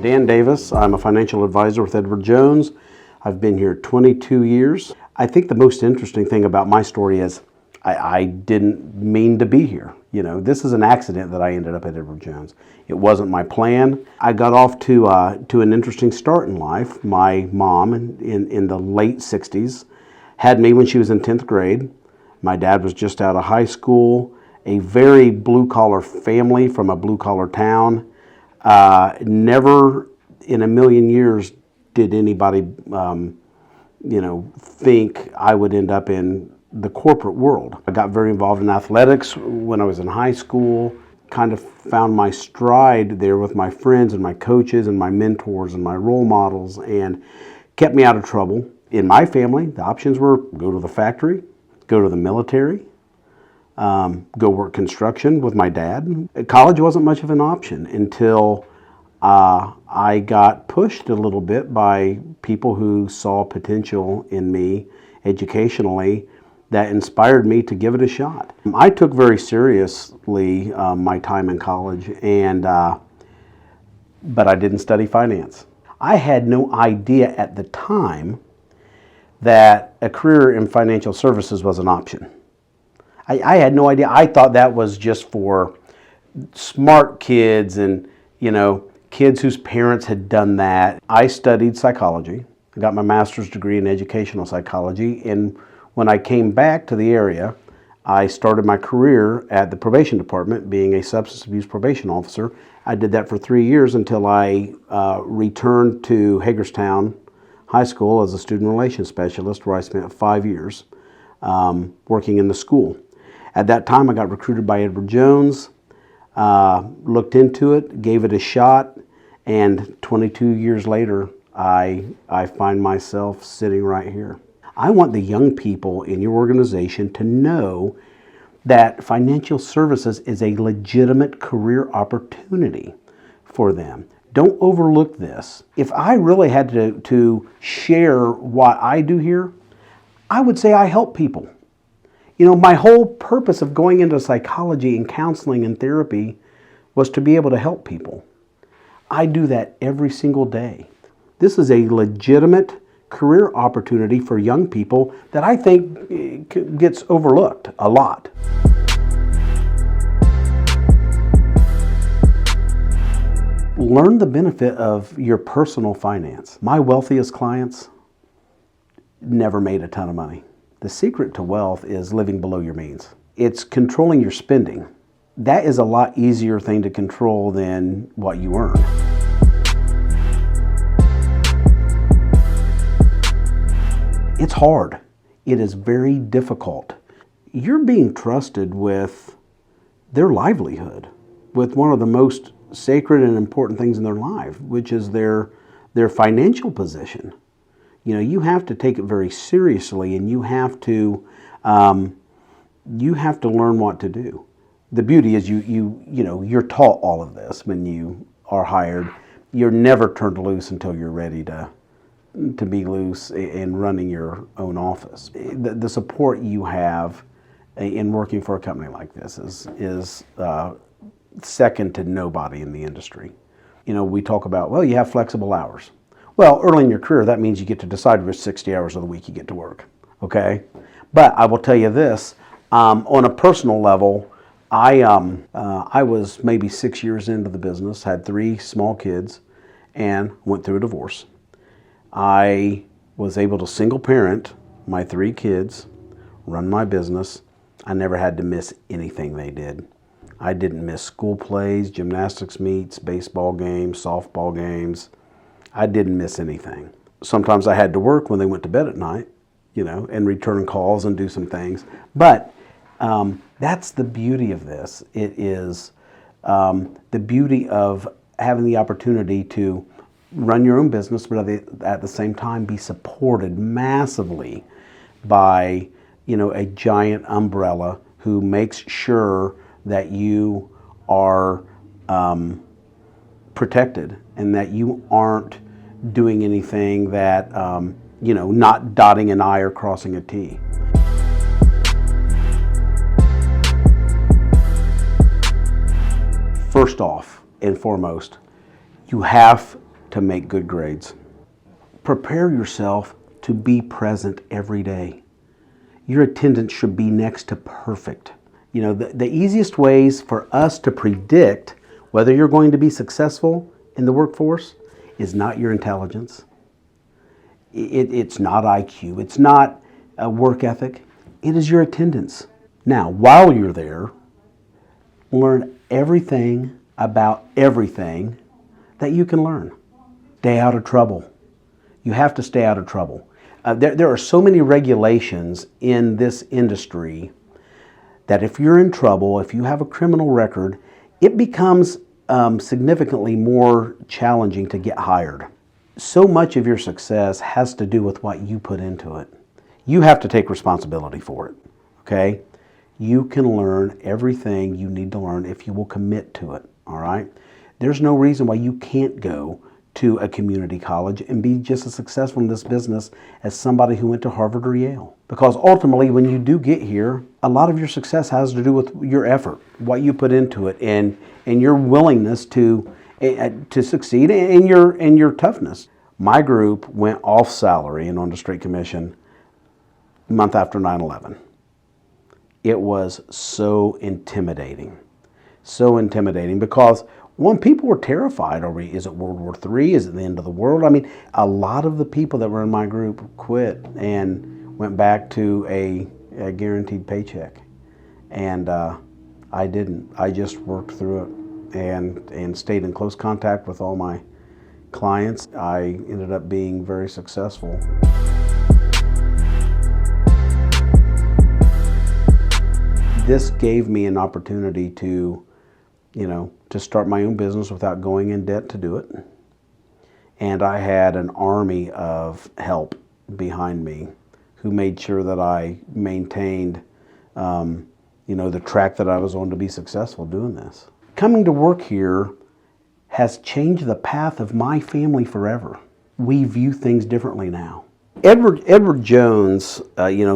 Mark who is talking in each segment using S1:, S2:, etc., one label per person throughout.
S1: Dan Davis. I'm a financial advisor with Edward Jones. I've been here 22 years. I think the most interesting thing about my story is I didn't mean to be here. You know, this is an accident that I ended up at Edward Jones. It wasn't my plan. I got off to an interesting start in life. My mom, in the late 60s, had me when she was in 10th grade. My dad was just out of high school, a very blue-collar family from a blue-collar town. Never in a million years did anybody, think I would end up in the corporate world. I got very involved in athletics when I was in high school, kind of found my stride there with my friends and my coaches and my mentors and my role models, and kept me out of trouble. In my family, the options were go to the factory, go to the military, go work construction with my dad. College wasn't much of an option until I got pushed a little bit by people who saw potential in me educationally that inspired me to give it a shot. I took very seriously my time in college, but I didn't study finance. I had no idea at the time that a career in financial services was an option. I had no idea. I thought that was just for smart kids and, kids whose parents had done that. I studied psychology. I got my master's degree in educational psychology, and when I came back to the area, I started my career at the probation department, being a substance abuse probation officer. I did that for 3 years until I returned to Hagerstown High School as a student relations specialist, where I spent 5 years working in the school. At that time, I got recruited by Edward Jones, looked into it, gave it a shot, and 22 years later, I find myself sitting right here. I want the young people in your organization to know that financial services is a legitimate career opportunity for them. Don't overlook this. If I really had to share what I do here, I would say I help people. My whole purpose of going into psychology and counseling and therapy was to be able to help people. I do that every single day. This is a legitimate career opportunity for young people that I think gets overlooked a lot. Learn the benefit of your personal finance. My wealthiest clients never made a ton of money. The secret to wealth is living below your means. It's controlling your spending. That is a lot easier thing to control than what you earn. It's hard. It is very difficult. You're being trusted with their livelihood, with one of the most sacred and important things in their life, which is their financial position. You have to take it very seriously, and you have to learn what to do. The beauty is you're taught all of this when you are hired. You're never turned loose until you're ready to be loose in running your own office. The support you have in working for a company like this is second to nobody in the industry. We talk about, well, you have flexible hours. Well, early in your career, that means you get to decide which 60 hours of the week you get to work, okay? But I will tell you this, on a personal level, I was maybe 6 years into the business, had 3 small kids, and went through a divorce. I was able to single parent my 3 kids, run my business. I never had to miss anything they did. I didn't miss school plays, gymnastics meets, baseball games, softball games. I didn't miss anything. Sometimes I had to work when they went to bed at night, and return calls and do some things. But that's the beauty of this. It is the beauty of having the opportunity to run your own business, but at the same time be supported massively by, a giant umbrella who makes sure that you are protected and that you aren't doing anything that, not dotting an I or crossing a T. First off and foremost, you have to make good grades. Prepare yourself to be present every day. Your attendance should be next to perfect. You know, the easiest ways for us to predict whether you're going to be successful in the workforce is not your intelligence. It's not IQ. It's not a work ethic. It is your attendance. Now, while you're there, learn everything about everything that you can learn. Stay out of trouble. You have to stay out of trouble. There are so many regulations in this industry that if you're in trouble, if you have a criminal record, it becomes significantly more challenging to get hired. So much of your success has to do with what you put into it. You have to take responsibility for it, okay? You can learn everything you need to learn if you will commit to it, all right? There's no reason why you can't go to a community college and be just as successful in this business as somebody who went to Harvard or Yale. Because ultimately, when you do get here, a lot of your success has to do with your effort, what you put into it, and your willingness to succeed, and your toughness. My group went off salary and onto straight commission a month after 9/11. It was so intimidating because one, people were terrified. Is it World War III? Is it the end of the world? I mean, a lot of the people that were in my group quit and went back to a guaranteed paycheck. And I didn't. I just worked through it and stayed in close contact with all my clients. I ended up being very successful. This gave me an opportunity to start my own business without going in debt to do it. And I had an army of help behind me who made sure that I maintained, the track that I was on to be successful doing this. Coming to work here has changed the path of my family forever. We view things differently now. Edward Jones,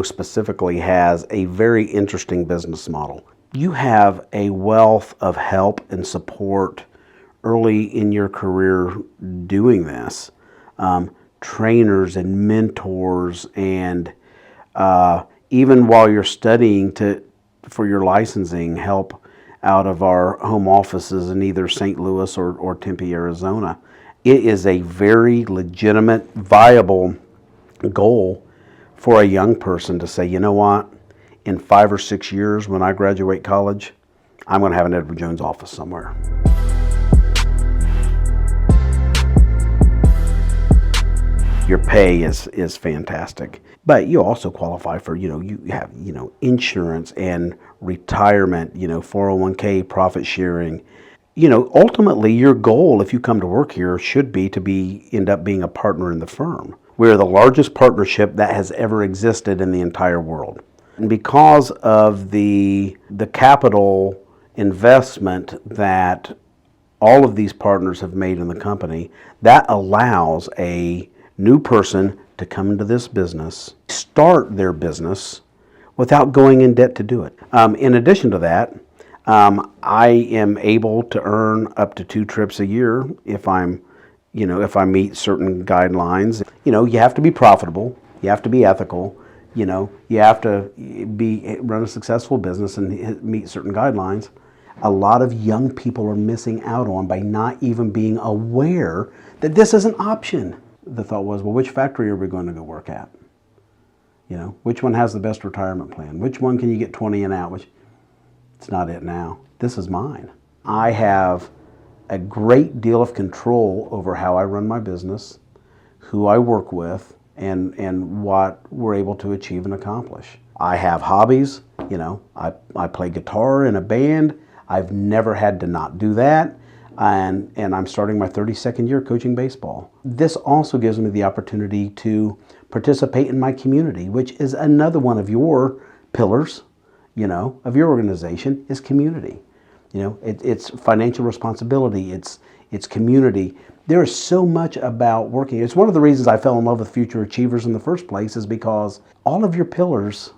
S1: specifically has a very interesting business model. You have a wealth of help and support early in your career doing this. Trainers and mentors, and even while you're studying for your licensing, help out of our home offices in either St. Louis or Tempe, Arizona. It is a very legitimate, viable goal for a young person to say, you know what? In 5 or 6 years, when I graduate college, I'm going to have an Edward Jones office somewhere. Your pay is fantastic, but you also qualify for, you have, insurance and retirement, 401k, profit sharing. Ultimately your goal, if you come to work here, should be to end up being a partner in the firm. We're the largest partnership that has ever existed in the entire world. And because of the capital investment that all of these partners have made in the company, that allows a new person to come into this business, start their business without going in debt to do it. In addition to that, I am able to earn up to 2 trips a year if I meet certain guidelines. You have to be profitable, you have to be ethical, you have to run a successful business and meet certain guidelines. A lot of young people are missing out on by not even being aware that this is an option. The thought was, well, which factory are we going to go work at? Which one has the best retirement plan? Which one can you get 20 and out? It's not it now. This is mine. I have a great deal of control over how I run my business, who I work with, and what we're able to achieve and accomplish. I have hobbies. I play guitar in a band. I've never had to not do that. And I'm starting my 32nd year coaching baseball. This also gives me the opportunity to participate in my community, which is another one of your pillars, of your organization, is community. It's financial responsibility, it's community. There is so much about working. It's one of the reasons I fell in love with Future Achievers in the first place, is because all of your pillars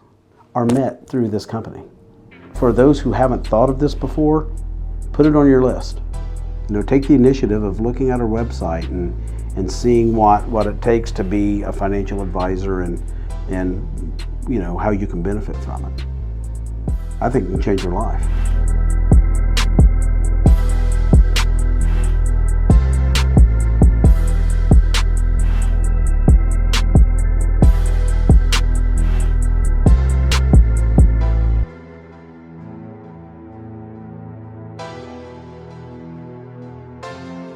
S1: are met through this company. For those who haven't thought of this before, put it on your list. take the initiative of looking at our website and seeing what it takes to be a financial advisor and how you can benefit from it. I think it can change your life.